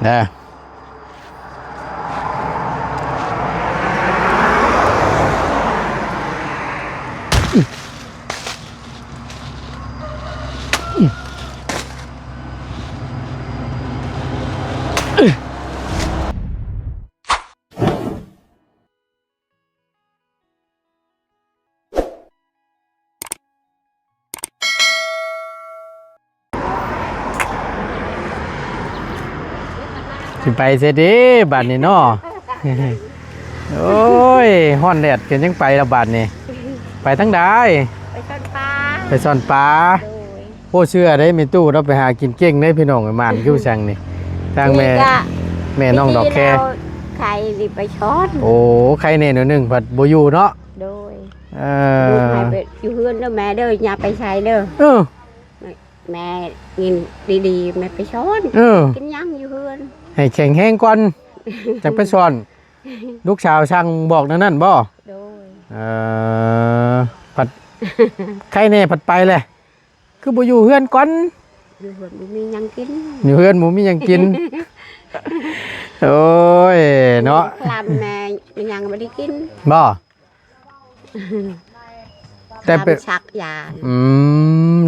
เด้อสิไปเสียดิบาดนี้เนาะ โอ้ยฮ้อนแดดกันยังไปละบาดนี่ไปทั้งใดไปซ่อนปลาไปซ่อนปลาโอ้เชื่อได้มีตู้เราไปหากินเก่งได้พี่น้องไอ้มานคิ้วช่างนี่ทางแม่น้องดอกแค่ใครดิไปช้อนโอ้ใครเน่หนึ่งผัดโบยูเนาะโดยลูกให้ไปอยู่เฮือนเด้อแม่เด้ออย่าไปใช้เด้อแม่กินดีๆแม่ไปช้อนกินยังอยู่เฮือนให้แข็งแห้งก่อนจังไปซ่อนลูกชาวช่างบอกนั่นบ่โดยผัดใครเน่ผัดไปเลยคือโบยูเฮือนก่อนอยู่เฮือนบ่มียังกินอยู่เฮือนหมูมียังกินโอ้ยเนาะลำแม่ยังไม่ได้กินบ่แต่ไปซักยา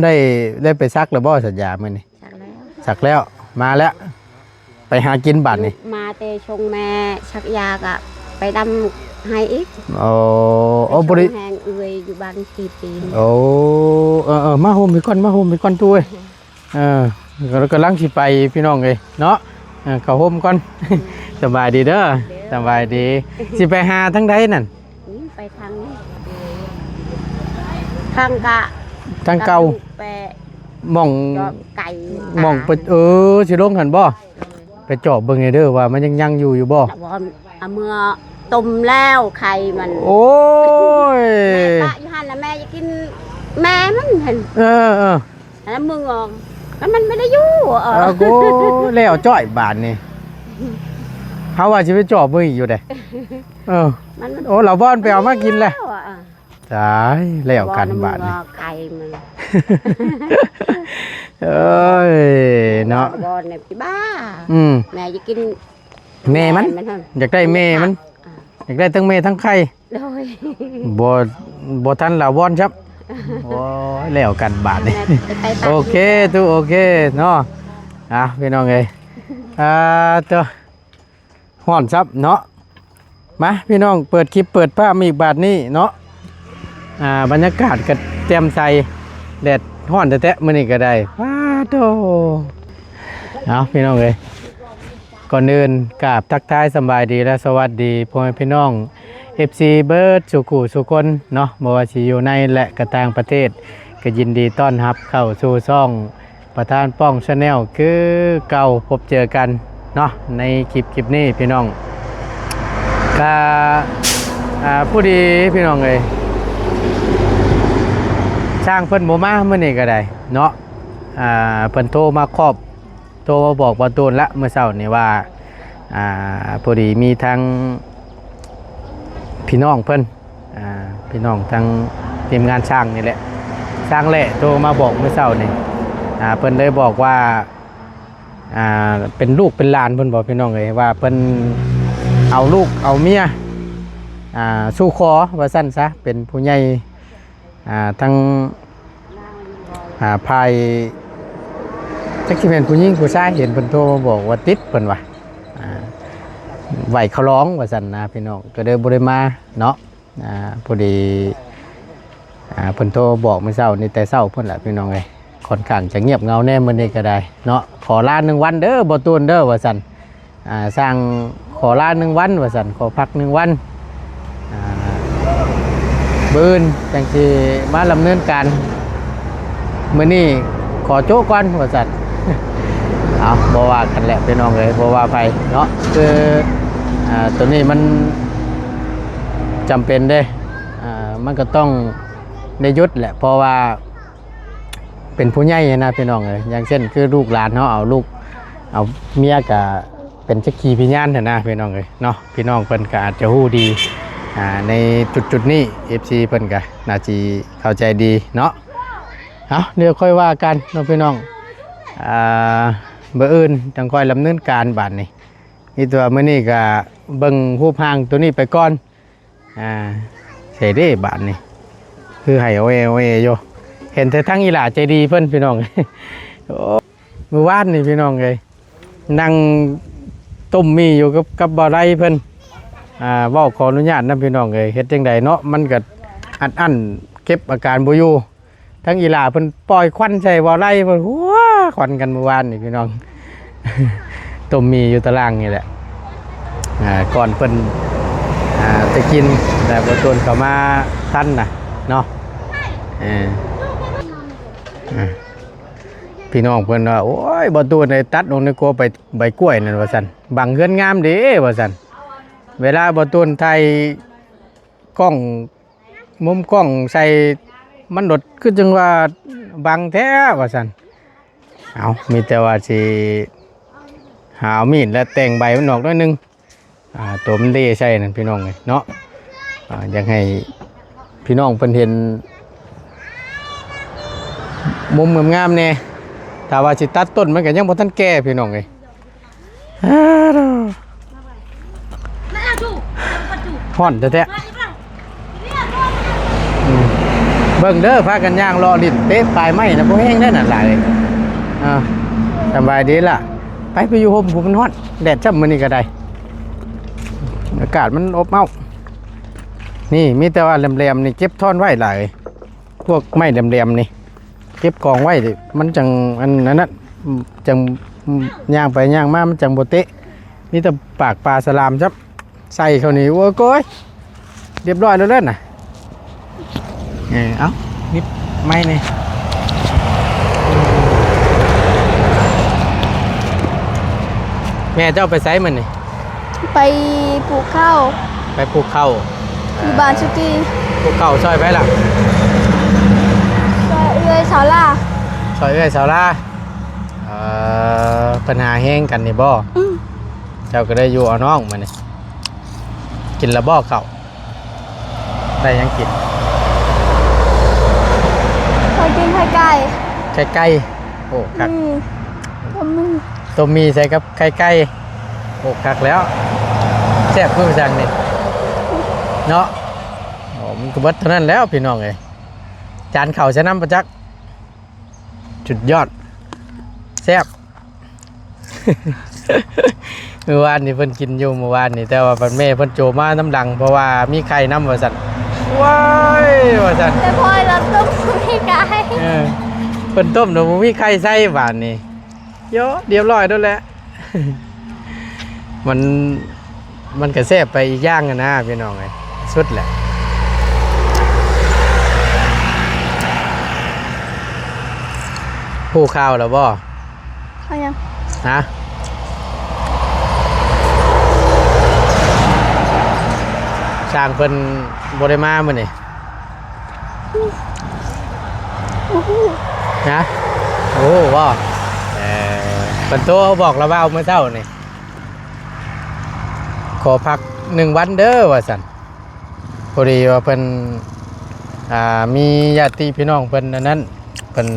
ได้ไปซักหรือบ่สัญญามื้อนี้ซักแล้วมาแล้วไปหากินบัดนี่มาเตชงแม่ซักยากะไปดำให้อีกโอ้บริแหงเอื้อยอยู่บ้าน4 ปีโอ้มาโฮมไปก่อนตู้เรากำลังสิไปพี่น้องเอ้ยเนาะเข้าโฮมก่อนสบายดีเด้อสบายดีสิไปหาทั้งใดนั่นไปทางนี้ทางเก่าไปมองไก่มองไปสิลงหันบ่ไปจอบเบิ่งเด้อว่ามันยังอยู่บ่เมื่อต้มแล้วไข่มันโอ้ยแม่ปะอยู่หั่นน่ะแม่จะกินแม่มันเห็นแล้วมึงออกแล้วมันไม่ได้อยู่โอ้แล้วจ้อยบาดนี่เฮาว่าสิไปจอบเบิ่งอยู่เด้โอ้เราบ่อนไปเอามากินแหละตายแล้วกันบาดนี่ไก่มันเอ้ยเนาะบอลเนี่ยพี่บ้าแม่จะกินแม่มันอยากได้แม่มันอยากได้ทั้งแม่ทั้งไข่บ่ทันละวอนครับโอ้ยแล้วกันบาทนี่โอเคตู้โอเคเนาะพี่น้องเอ้ยตัวฮ้อนซับเนาะมาพี่น้องเปิดคลิปเปิดภาพอีกบาทนี้เนาะบรรยากาศก็แจ่มใสแดดฮ้อนแท้ๆมื้อนี้ก็ได้ว้าโตพี่น้องเอ้ยก่อนอื่นกราบทักทายสบายดีและสวัสดีพ่อแม่พี่น้อง FC เบิร์ดสุขุสุคนเนาะบ่ว่าสิอยู่ในและก็ต่างประเทศก็ยินดีต้อนรับเข้าสู่ช่องประธานป้อง Channel คือเก่าพบเจอกันเนาะในคลิปนี้พี่น้องก็ผู้ดีพี่น้องเอ้ยช่างเพิ่นบ่มามื้อนี้ก็ได้เนาะเพิ่นโทรมาบอกว่าตูนละเมื่อเช้านี่ว่าพอดีมีทางพี่น้องเพิ่นพี่น้องทางทีมงานช่างนี่แหละช่างแหละโทรมาบอกเมื่อเช้านี่เพิ่นเลยบอกว่าเป็นลูกเป็นหลานเพิ่นบอกพี่น้องเลยว่าเพิ่นเอาลูกเอาเมียสู้คอว่าสั้นซะเป็นผู้ใหญ่ทั้งภายจักสิเป็นผู้หญิงผู้ชายเห็นเพิ่นโทรมาบอกว่าติดเพิ่นว่าไหวเขาร้องว่าซั่นนะพี่น้องก็เด้บ่ได้มาเนาะพอดีเพิ่นโทรบอกเมื่อเช้านี่แต่เช้าเพิ่นล่ะพี่น้องเอ้ยค่อนข้างจะเงียบเงาแน่มื้อนี้ก็ได้เนาะขอลา1 วันเด้อบ่ตูนเด้อว่าซั่นสร้างขอลา1 วันว่าซั่นขอพัก1 วันมื้อจังสิมาดำเนินการมื้อนี้ขอโจ้ก่อนว่าซั่นบ่ว่ากันแหละพี่น้องเอ้ยบ่ว่าไปเนาะคือตัวนี้มันจำเป็นเด้มันก็ต้องได้ยุดแหละเพราะว่าเป็นผู้ใหญ่นะพี่น้องเอ้ยอย่างเช่นคือลูกหลานเนาะเอาลูกเอาเมียก็เป็นจักขีพิญญาณนะพี่น้องเอ้ยเนาะพี่น้องเพิ่นก็อาจจะฮู้ดีในจุดนี้ FC เพิ่นก็น่าสิเข้าใจดีเนาะเดี๋ยวค่อยว่ากันเนาะพี่น้อง เบอร์อื่นจังค่อยดำเนินการบาดนี้นี่ตัวมื้อนี้ก็เบิ่งรูปร่างตัวนี้ไปก่อนใส่ได้บาดนี้คือให้เอาเออยู่เห็นแต่ทั้งอีหล่าใจดีเพิ่นพี่น้อง โอ้มื้อวานนี่พี่น้องเอ้ยนั่งต้มมีอยู่กับบ่อไรเพิ่นเว้าขออนุญาตนำพี่น้องเอ้ยเฮ็ดจังไดเนาะมันก็อันเก็บอาการบ่อยู่ทั้งอีหล่าเพิ่นปล่อยควันใส่บ่อไรเพิ่นหัวควันกันเมื่อวานนี่พี่น้อง ต้มมีอยู่ตารางนี่แหละก่อนเพิ่นจะกินแต่บ่ตวนเข้ามาทันน่ะเนาะพี่น้องเพิ่นว่าโอ้ยบ่ตวนได้ตัดลงในกลัวไปใบกล้วยนั่นว่าซั่นบังเฮือนงามเด้ว่าซั่นเวลาบ่ตวนถ่ายกล้องมุมกล้องใส่มันดดคือจังว่าบังแท้ว่าซั่นเอามีแต่ว่าสิหามีดและแต่งใบมันออกหน่อยนึงตัวมันเด้ใช่นั่นพี่น้องเลยเนาะอยากให้พี่น้องเพิ่นเห็นมุมงามๆแน่ถ้าว่าสิตัดต้นมันก็ยังบ่ทันแก่พี่น้องเลยฮ้อนแท้ๆเบิ่งเด้อพากันย่างรอลิ้นเตะปลายไม้นะบ่แห้งได้นั่นหลายสบายดีล่ะไปอยู่ห่มกูมันฮ้อนแดดจ้ำมื้อนี้ก็ได้อากาศมันอบอ้าวนี่มีแต่ว่าแหลมๆนี่เก็บท่อนไว้หลายพวกไม้แหลมๆนี่เก็บกองไว้มันจังอันนั้นจังย่างไปย่างมามันจังบ่เตะนี่แต่ปากปลาสลามครับใส่เขานี่โอ้ยโก้ยเรียบร้อยแล้วเด้อน่ะเอ้านิบไม้นี่แม่เจ้าไปไสมันนี่ไปปลูกข้าว ไปปลูกข้าวอยู่บ้านชุกี้ปลูกข้าวซอยไปล่ะซอยเอื้อยสาวล่าซอยเอื้อยสาวล่าปัญหาแห้งกันนี่บ่เจ้าก็ได้อยู่เอาน้องมานี่กินละบ่ข้าวได้ยังกินเคยกินไข่ไก่ โอ้คักต้มมีใส่กับไข่ไก่โอ้คักแล้วแซ่บเพิ่มจังนี่เนาะโอ้มันก็เบิดเท่านั้นแล้วพี่น้องเอ้ยจานข้าวใส่น้ำประจักษ์จุดยอดแซ่บ เมื่อวานนี่เพิ่นกินอยู่เมื่อวานนี่แต่ว่าแม่เพิ่นโจมาน้ำดังเพราะว่ามีไข่น้ำว่าซั่นว้ายว่าซั่นแต่พอเราต้มไข่ไก่เพิ่นต้มเดี๋ยวมีไข่ใส่หวานนี่เยอะเรียบร้อยแล้วแหละ มันก็แซ่บไปอีกอย่างนะพี่น้องไงสุดแหละผู้ข้าวแล้วบ่เขายังฮะสร้างเพิ่นบ่ได้มามื้อนี่นะโอ้บ่เพิ่นโทรบอกเราว่าเอามื้อเช้านี่ขอพัก1 วันเด้อว่าซั่นพอดีว่าเพิ่นมีญาติพี่น้องเพิ่นนั้นเพิ่น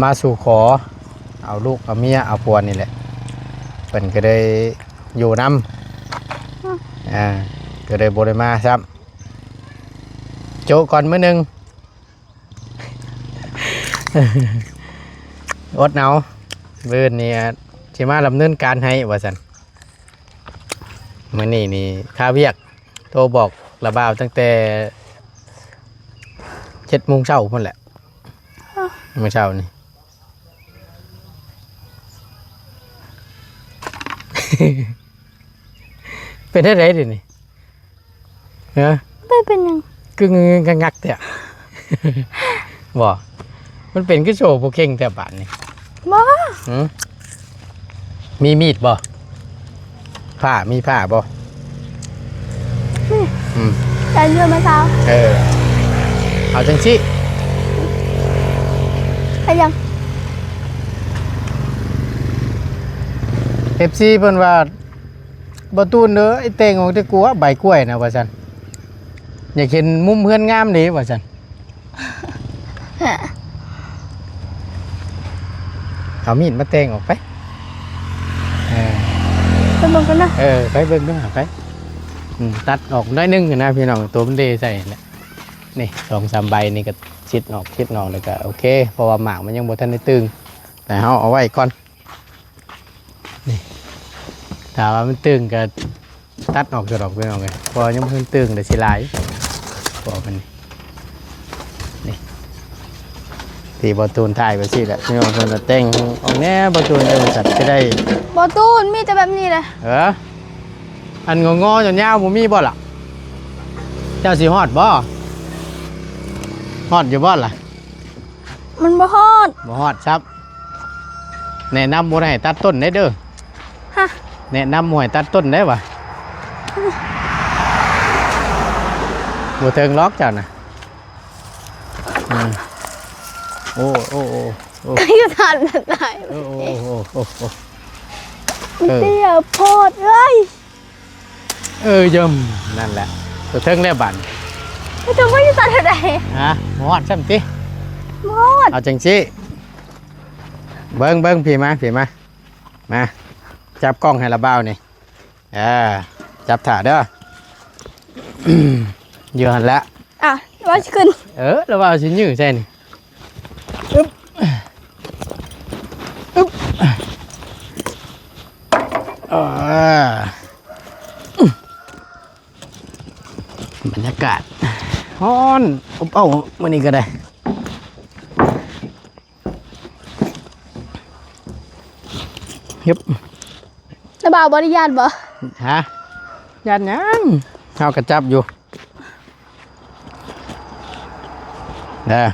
มาสู่ขอเอาลูกเอาเมียเอาผัวนี่แหละเพิ่นก็ได้อยู่นำก็ได้บ่ได้มาซ้ำโจก่อนมื้อนึง อดเอาเบิ่นนี่สิมาดำเนินการให้ว่าซั่นมื้อนี้นี่ค่าเวียกโทรบอกระบ่าวตั้งแต่7 โมงเช้าพุ่นแหละมื้อเช้านี่ เป็นได้ไรดินี่ไม่เป็นยังกึ่งงักแต่บ่มันเป็นคือโชว์โปเก่งแต่บาทนี่บ่มีมีดบ่ผ้ามีผ้าบ่แต่เรือมาเช้าเอาจังสิไปยัง FC เพิ่นว่าบ่ตูนเด้อไอ้เต่งของตะกัวใบกล้วยนะว่าซั่นอยากเห็นมุมเฮือนงามนี่ว่าซั่น เอามีดมาแทงออกไปเออ ไปเบิ่งกันนะ ไปเบิ่งด้วยไปตัดออกได้นึงนะพี่น้องตัวมันเดใส่แหละนี่2-3ใบนี่ก็ชิดออกเลยก็โอเคเพราะว่าหมากมันยังบ่ทันได้ตึงแต่เฮาเอาไว้ก่อนนี่ถ้าว่ามันตึงก็ตัดออกจะดอกพี่น้องเลยพอยังบ่ทันตึงเดี๋ยวสิหลายพอมันนี่ที่บ่ตูนถ่ายไปสิแหละพี่น้องเพิ่นจะแต่งออกแน่บ่ตูนได้สัตว์จะได้ บ่ตูนมีแต่แบบนี้เลย อันงอๆยาวๆบ่มีบ่ล่ะเจ้าสิฮอดบ่ฮอดอยู่บ่ล่ะ มันบ่ฮอด บ่ฮอดครับแนะนำบ่ให้ตัดต้นได้เด้อ ฮะ แนะนำบ่ให้ตัดต้นได้บ่บ่เทิงล็อกเจ้าน่ะโอ้ก็อยู่ทันตาย โอ้ เตี้ยโพดเลย ยมนั่นแหละตัวเทิงแล้วบัด ไม่ต้องไม่อยู่ทันอะไร ฮะบ่ฮอดซ้ำติ ฮอด เอาจังซี่เบิ่งพี่มามาจับกล้องให้ละบ่าวนี่จับถ่าเด้ออยู่หั่นละ ว่าจะขึ้น แล้วบ่าวสิยื้อใส่นี่บรรยากาศฮ้อนอบอ้าวมื้อนี้ก็ได้ยึบ ระบาบริยานบ่ ฮะยันยังเอากระจับอยู่เด้อ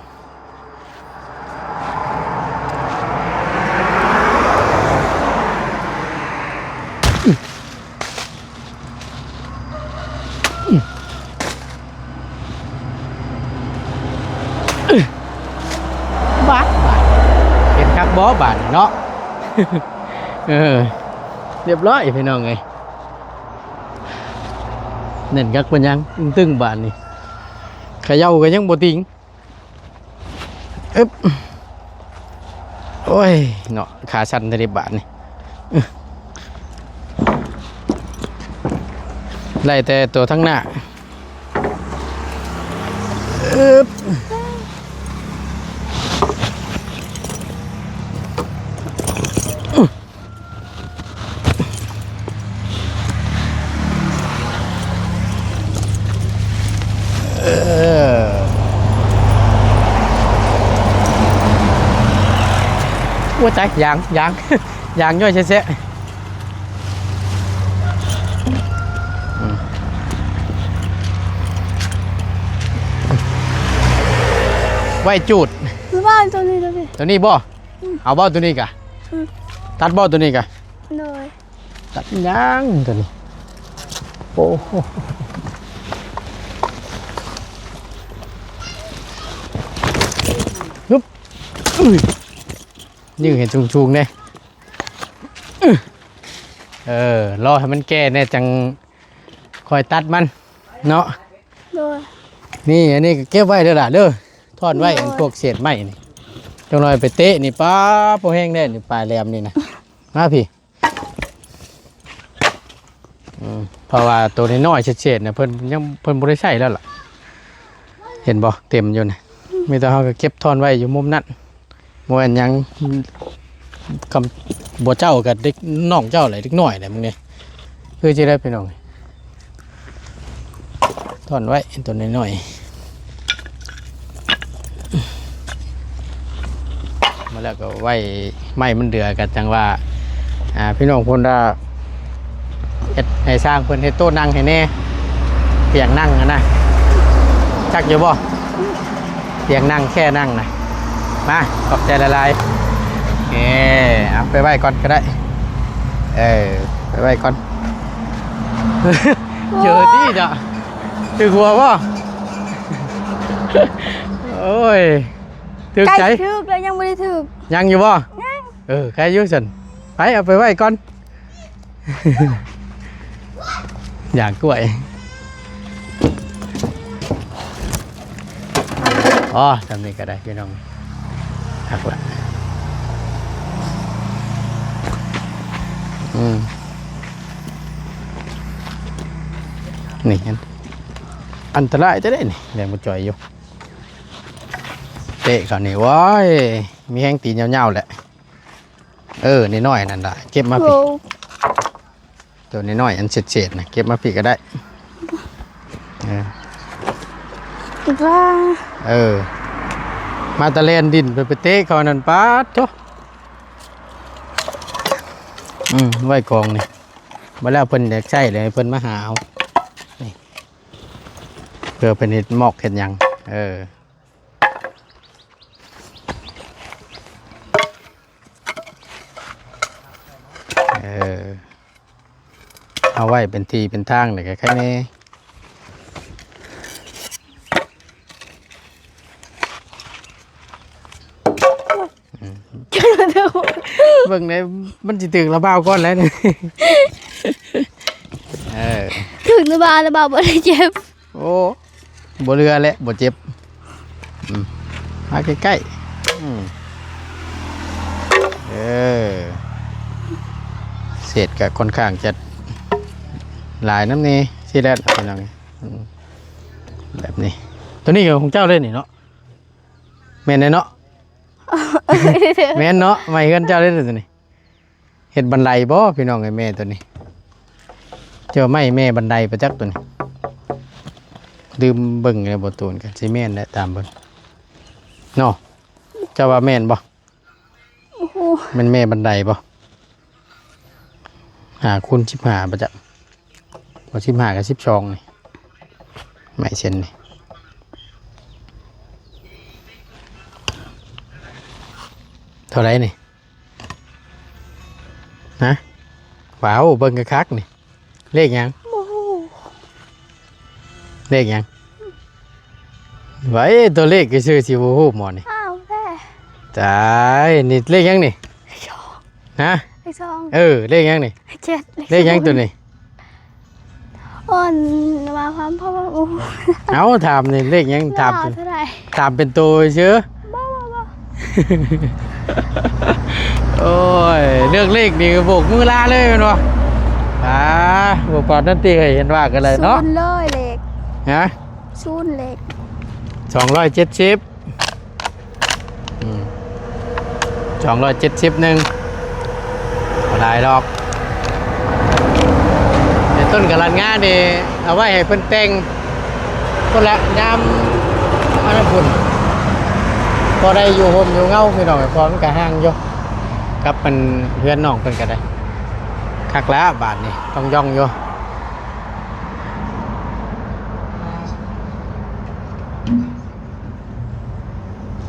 บาดเห็นคักบ่บาดเนาะ เรียบร้อยพี่น้องไงเน่นกักเป็นยังตึงบานนี่ขย่ากันยังบ่ติงอึ๊บโอ้ยเนาะขาสั่นทะเลบานนี่ไล่แต่ตัวทั้งหน้าอึ๊บว่าใจยาง ยางย่อยเจ๊ไว้จูด คือบ้านตัวนี้เลย ตัวนี้บ่เอาบ่ตัวนี้กะตัดบ่ตัวนี้กะ เลย ตัดยางตัวนี้โอ้โหนุ๊บนี่เห็นชุงๆเนี่ยรอให้มันแก่เนี่ยจังคอยตัดมันเนาะ เลย นี่อันนี้เก็บไว้เด้อล่ะเด้อทอดไว้พวกเศษไม้นี่จังหน่อยไปเตะนี่ป้าโปแห้งได้นี่ปลายแหลมนี่นะมาพี่เพราะว่าตัวน้อยๆเศษๆเนี่ยเพิ่นบ่ได้ใช้แล้วล่ะเห็นบ่เต็มอยู่นี่มีแต่เฮาก็เก็บทอนไว้อยู่มุมนั้นบ่อันยังคำบ่เจ้ากับเด็กน้องเจ้าหลายเด็กน้อยแหละมึงนี่คือสิได้พี่น้องทอนไว้ตัวน้อยๆมาแล้วก็ไว้ไม้มันเดือกันจังว่าพี่น้องเพิ่นว่าเฮ็ดให้สร้างเพิ่นเฮ็ดโต๊ะนั่งให้แน่เตียงนั่งนะจักอยู่บ่เตียงนั่งแค่นั่งนะมาขอบใจละลายเอาไปไว้ก่อนก็ได้ไปไว้ก่อน เจอที่จ้ะถือหัวป่ะ โอ้ยถือใจ ไก่ถึกแล้วยังไม่ได้ถึก ยังอยู่ป่ะใครยุ่งสิไปเอาไปไว้ก่อน อยากกล้วยอ๋อทำนี่ก็ได้พี่น้องหักละ นี่อันตรายจะได้นี่แรงบ่จ่อยอยู่เตะเขานี่ว้ายมีแห้งตีนยาวๆแหละนี่น้อยนั่นล่ะเก็บมาพี่ตัวนี้น้อยอันเศษๆนะเก็บมาพี่ก็ได้ว่ามาตะเลนดินไปเตะเขานั่นป๊าดโธ่ไว้กองนี่มาแล้วเพิ่นอยากใช้เลยเพิ่นมาหาเอานี่เพื่อเป็นเห็ดหมอกเห็ดหยังเอาไว้เป็นทีเป็นทางเลยแค่นี้เบิ่งในมันจิตึงระเบ้าก้อนแล้วนี่ถึงระบาบ่ได้เจ็บโอ้บ่เรือแหละบ่เจ็บมาใกล้ๆเศษกับค่อนข้างจะหลายน้ำนี่สิแล้วเป็นยังไงแบบนี้ตัวนี้ของเจ้าเลยนี่เนาะแม่นเนาะแม่นเนาะไม่เฮือนเจ้าเลยตัวนี้เฮ็ดบันไดบ่พี่น้องไอ้แม่ตัวนี้เจ้าไม่แม่บันไดประจักษ์ตัวนี้ดื่มเบิ่งในบ่ตูนกันสิแม่นได้ตามเบิ่งเนาะเจ้าว่าแม่นบ่มันแม่บันไดบ่คูณ15ประจักษ์บ่15กับ12นี่ไม่เช่นนี่เท่าไรนี่ฮะว้าวเบิ่งกระคักนี่เลขยังเลขยังไว้ตัวเลขก็ชื่อสิบ่ฮู้หมอนี่อ้าวแม่ตายนี่เลขยังนี่ฮะเลข2เลขยังนี่7เลขยังตัวนี้มาความพ่อเอาถามนี่เลขยังถามเป็นตัวเชื่อโอ้ยเรื่องเลขนี่โบกมือลาเลยเป็นวะโบกก่อนนั่นตีให้เห็นว่ากันเลยเนาะศูนย์เลยเลขฮะศูนย์เลข270 270นึงอะไรดอกในต้นกระลันงานี่เอาไว้ให้เพิ่นแต่งต้นละยามอันนั้นพุ่นพอได้อยู่โฮมอยู่เงาพี่น้องพอมันก็ห่างอยู่กับมันเพื่อนน้องเพิ่นก็ได้คักแล้วบาทนี่ต้องย่องอยู่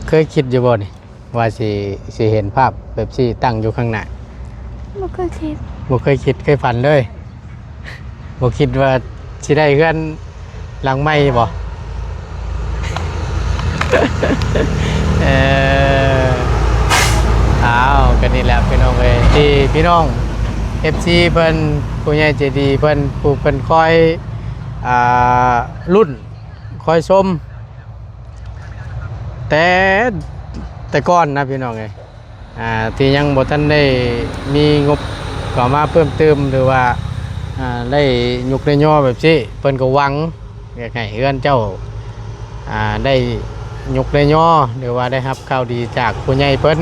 เคยคิดอยู่บ่นี่ว่าสิเห็นภาพแบบสิตั้งอยู่ข้างหน้าบ่เคยคิดเคยฝันเลยบ่คิดว่าสิได้เฮือนหลังใหม่บ่กันนี่แหละพี่น้องเอ้ยที่พี่น้อง FC เพิ่นผู้ใหญ่ใจดีเพิ่นผู้เพิ่นคอยรุ่นคอยชมแต่ก่อนนะพี่น้องเอ้ยที่ยังบ่ทันได้มีงบเข้ามาเพิ่มเติมหรือว่าได้ยกได้ย่อแบบนี้เพิ่นก็หวังอยากให้เฮือนเจ้าได้ยกได้ย่อหรือว่าได้รับข่าวดีจากผู้ใหญ่เพิ่น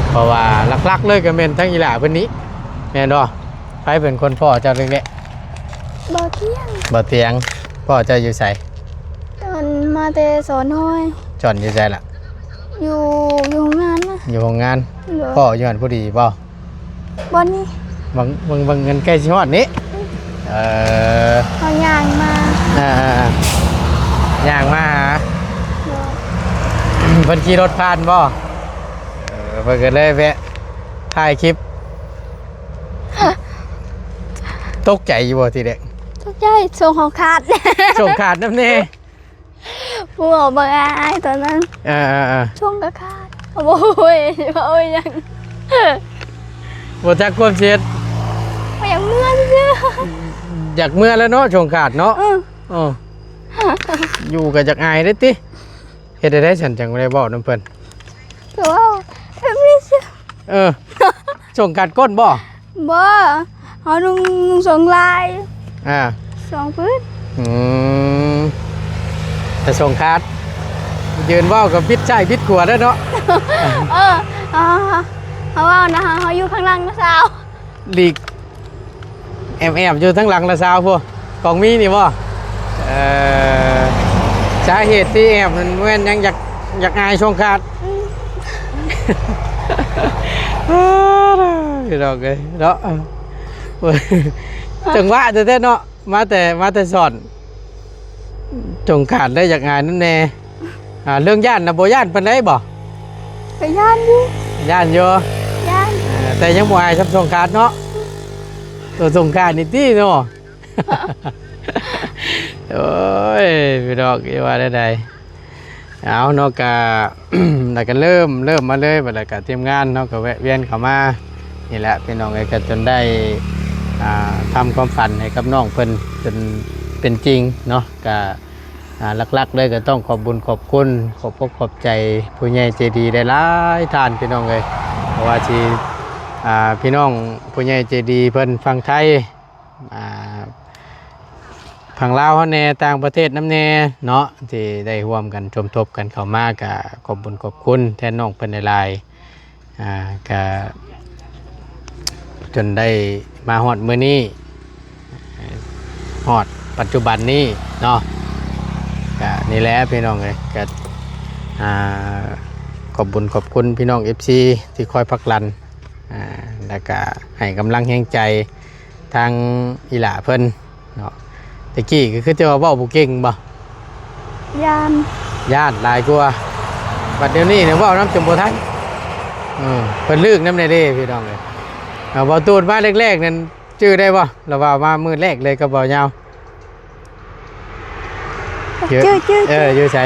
เพราะว่าหลักๆเลยก็เป็นทั้งอีหล่าเพิ่นนี้แม่นบ่ไปเป็นคนพ่อเจ้าเรื่องนี้บ่เตียงพ่อเจ้าอยู่ไสตอนมาแต่สอนห้อยจอนอยู่ไสล่ะอยู่โรงงานนะอยู่โรงงานพ่ออยู่หั่นผู้ดีบ่นี่บางเงินใกล้สิฮอดนี้เอาย่างมาย่างมาหาเพิ่นขี่รถผ่านบ่เพิ่นก็เลยแวะถ่ายคลิปตกใจอยู่บ่ทีเด็กตกใจส่งของขาดส่งขาดน้ำเน่ผู้ออกมาอายตอนนั้นช่วงกระขาดโอ้ยยังบ่จักความเสียดอยากเมื่อเชื่ออยากเมื่อแล้วเนาะส่งขาดเนาะอยู่กับจักอายได้ติเฮ็ดได้ฉันจังบ่ได้บอกน้ำเพิ่นแต่ว่าไม่เชื่อ ส่งการก้นบ่ บ่เขานุ่งสองลาย อ่า สองพื้น แต่ส่งคาดยืนเว้ากับบิดใจบิดขวดได้เนาะ เออเขาว่านะเขาอยู่ข้างล่างนะสาว ลีกแอบอยู่ทั้งหลังละสาวพวกกองมีนี่บ่สาเหตุที่แอบมันแม่นยังอยากอายช่วงคาดพี่น้องเอ้ยเนาะจังหวะแต่เนาะมาแต่สอนจงขาดได้อยากอายนั่นแน่เรื่องย่านนะบ่ย่านปานใดบ่ ไปย่านอยู่ ย่านอยู่ ย่าน แต่ยังบ่อายซับสงขาดเนาะตัวสงขาดนี่ติเนาะ โอ้ยพี่ดอกอีว่าได้เอาเนาะกะ แล้วก็เริ่มมาเลยบัดแล้วก็ทีมงานเนาะก็แวะเวียนเข้ามานี่แหละพี่น้องเอ้ยก็จนได้ทำความฝันให้กับน้องเพิ่นจนเป็นจริงเนาะก็หลักๆเลยก็ต้องขอบบุญขอบคุณขอบใจผู้ใหญ่ใจดีได้หลายท่านพี่น้องเอ้ยเพราะว่าที่พี่น้องผู้ใหญ่ใจดีเพิ่นฟังไทยฝั่งลาวเฮาแน่ต่างประเทศน้ำแน่เนาะที่ได้ร่วมกันชมทบกันเข้ามาก็ขอบบุญขอบคุณแทนน้องเพิ่นหลายๆก็จนได้มาฮอดมื้อนี้ฮอดปัจจุบันนี้เนาะก็นี่แหละพี่น้องเอ้ยก็ขอบบุญขอบคุณพี่น้อง FC ที่คอยผลักดันแล้วก็ให้กำลังแรงใจทางอีหล่าเพิ่นเนาะตะกี้ก็คือจะว่าเว้าบ่เก่งบ่ ย่าน ญาติหลายกว่าบัดเดี๋ยวนี้เนี่ยเว้าน้ำจมบ่ทันเพิ่นลึกน้ำในเด้พี่น้องเอ้ยเว้าตูดมาแรกๆนั่นชื่อได้บ่เราว่ามามื้อแรกเลยก็บ่ยาวชื่ออยู่ไส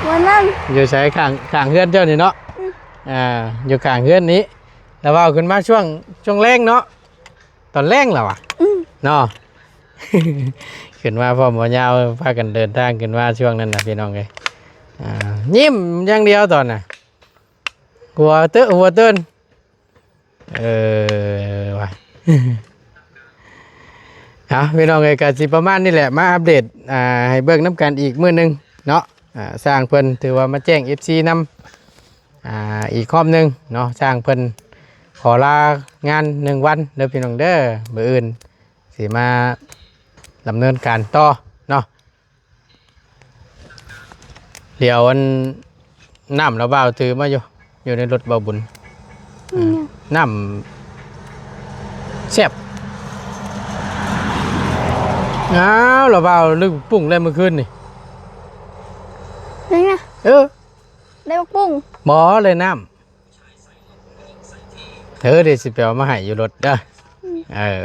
วันนั้น อยู่ไสข้างเฮือนเจ้านี่เนาะอยู่ข้างเฮือนนี้แล้วเว้าขึ้นมาช่วงแรงเนาะตอนแรงแล้วอ่ะเนาะ ขึ้นมาพร้อมบ่ยาวพากันเดินทางขึ้นมาช่วงนั้นน่ะพี่น้องเอ้ยยิ้มอย่างเดียวตอนน่ะหัวเติ้นว่ะ พี่น้องเอ้ยก็สิประมาณนี้แหละมาอัปเดตให้เบิ่งน้ำกันอีกมื้อนึงเนาะสร้างเพิ่นถือว่ามาแจ้ง FC นำอีกข้อมนึงเนาะสร้างเพิ่นขอลางาน1วันเด้อพี่น้องเด้อมื้ออื่นสิมาดำเนินการต่อเนาะเดี๋ยวน้ำเราเบาถือมาอยู่ในรถเบาบุญน้ำแซ่บเราเบาลึกปุ่งเลยเมื่อคืนนี่ นี่ไงได้บักปุ้ง หมอเลยน้ำเธอเดี๋ยวสิเปียวมาให้อยู่รถเด้อ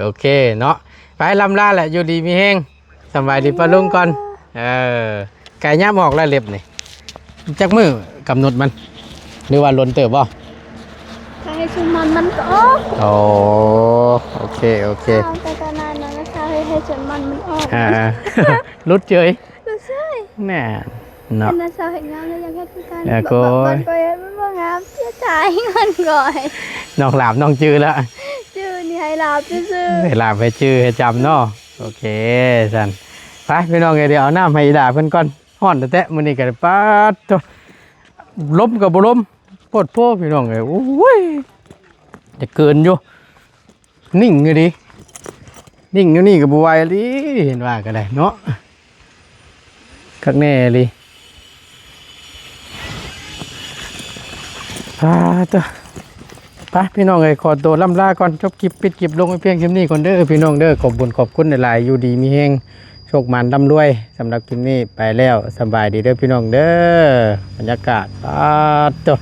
โอเคเนาะไปลำลาแหละอยู่ดีมีแห้งสบายดีปะลุงก่อนไก่ย่ามออกแล้วเล็บนี่จักมือกำหนดมันหรือว่าล้นเติบบ่ ให้ชุมันก็ออก โอเคแต่ก็นานนะชาวให้ชุมันออกรุดเฉย รู้ใช่ แน่เนาะ น่าชาวเห็นงามแล้วยังแค่คือการ ก็มันว่างามเสียใจมันก่อย น้องหลาบน้องจื้อแล้วจื้อนี่ให้ลาบจื้อให้ลาบให้จื้อให้จำเนาะโอเคสันไปพี่น้องเดี๋ยวเอาน้ำให้ด่าเพิ่นก่อนฮ้อนแต่มื้อนี้ก็ป๊าดโตล้มกับบ่ล้มโพดโพพี่น้องเอ้ยโอ้ยจะเกินอยู่นิ่งอยู่ดินิ่งอยู่นี่ก็บ่ไหวลิเห็นว่าก็ได้เนาะคักแน่ลิตัวไปพี่น้องเอ้ยขอตัวล่ำลาก่อนจบคลิปปิดคลิปลงไปเพียงคลิปนี้ก่อนเด้อพี่น้องเด้อขอบบุญขอบคุณหลายๆอยู่ดีมีแฮงโชคมันร่ำรวยสำหรับคลิปนี้ไปแล้วสบายดีเด้อพี่น้องเด้อบรรยากาศตัว